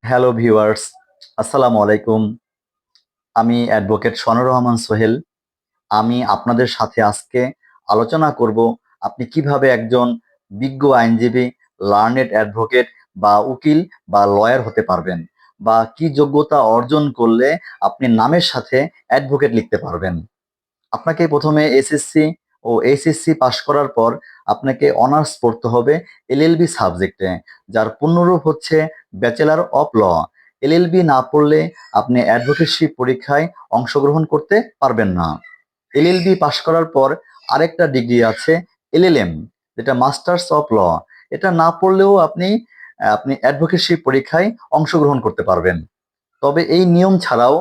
Hello viewers, আসসালামু আলাইকুম। আমি অ্যাডভোকেট শরণুর রহমান সোহেল। আমি আপনাদের সাথে আজকে আলোচনা করব আপনি কিভাবে একজন বিজ্ঞ আইনজীবী, লার্নেড অ্যাডভোকেট বা উকিল বা লয়ার হতে পারবেন, বা কি যোগ্যতা অর্জন করলে আপনি নামের সাথে অ্যাডভোকেট লিখতে পারবেন। আপনাকে প্রথমে এসএসসি ও এইচএসসি পাশ করার পর আপনাকে অনার্স পড়তে হবে এলএলবি সাবজেক্টে, যার পূর্ণরূপ হচ্ছে ব্যাচেলর অফ ল। এলএলবি না পড়লে আপনি অ্যাডভোকেসি পরীক্ষায় অংশগ্রহণ করতে পারবেন না। এলএলবি পাশ করার পর আরেকটা ডিগ্রি আছে এলএলএম, যেটা মাস্টার্স অফ ল। এটা না পড়লেও আপনি আপনি অ্যাডভোকেসি পরীক্ষায় অংশগ্রহণ করতে পারবেন। তবে এই নিয়ম ছাড়াও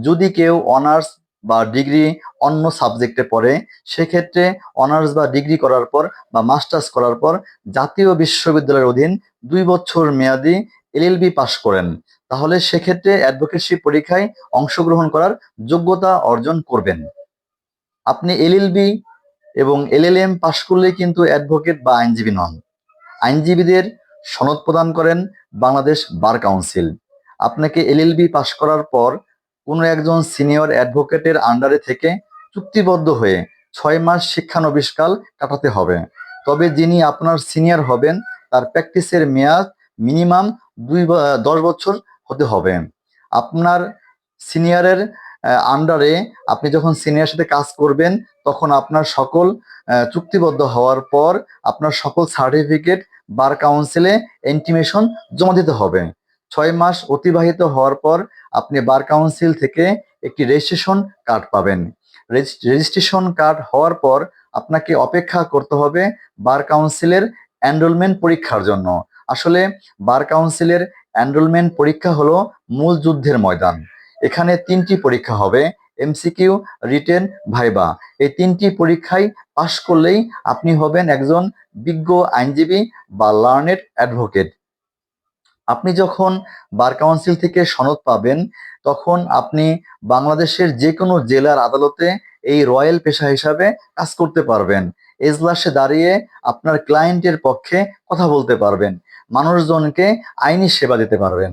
যদি কেউ অনার্স বা ডিগ্রি অন্য সাবজেক্টে পড়ে, সেক্ষেত্রে অনার্স বা ডিগ্রি করার পর বা মাস্টার্স করার পর জাতীয় বিশ্ববিদ্যালয়ের অধীন 2 বছর মেয়াদি এলএলবি পাশ করেন, তাহলে সেক্ষেত্রে অ্যাডভোকেসি পরীক্ষায় অংশগ্রহণ করার যোগ্যতা অর্জন করবেন। আপনি এলএলবি এবং এলএলএম পাশ করলে কিন্তু অ্যাডভোকেট বা আইনজীবী নন। আইনজীবীদের সনদ প্রদান করেন বাংলাদেশ বার কাউন্সিল। আপনাকে এলএলবি পাশ করার পর কোনো একজন সিনিয়র অ্যাডভোকেটের আন্ডারে থেকে চুক্তিবদ্ধ হয়ে 6 মাস শিক্ষানবিশকাল কাটাতে হবে। তবে যিনি আপনার সিনিয়র হবেন তার প্র্যাকটিসের মেয়াদ মিনিমাম 10 বছর হতে হবে। আপনার সিনিয়রের আন্ডারে আপনি যখন সিনিয়রের সাথে কাজ করবেন, তখন আপনার সকল চুক্তিবদ্ধ হওয়ার পর আপনার সকল সার্টিফিকেট বার কাউন্সিলে ইন্টিমেশন জমা দিতে হবে। 6 মাস অতিবাহিত হওয়ার পর আপনি বার কাউন্সিল থেকে একটি রেজিস্ট্রেশন কার্ড পাবেন। রেজিস্ট্রেশন কার্ড হওয়ার পর আপনাকে অপেক্ষা করতে হবে বার কাউন্সিলের এনরোলমেন্ট পরীক্ষার জন্য। আসলে বার কাউন্সিলের এনরোলমেন্ট পরীক্ষা হলো মূল যুদ্ধের ময়দান। এখানে 3টি পরীক্ষা হবে: এমসিকিউ, রিটেন, ভাইবা। এই 3টি পরীক্ষায় পাশ করলেই আপনি হবেন একজন বিজ্ঞ আইনজীবী বা লার্নেড অ্যাডভোকেট। আপনি যখন বার কাউন্সিল থেকে সনদ পাবেন, তখন আপনি বাংলাদেশের যে কোনো জেলার আদালতে এই রয়্যাল পেশা হিসাবে কাজ করতে পারবেন। এজলাসে দাঁড়িয়ে আপনার ক্লায়েন্টের পক্ষে কথা বলতে পারবেন, মানুষজনকে আইনি সেবা দিতে পারবেন।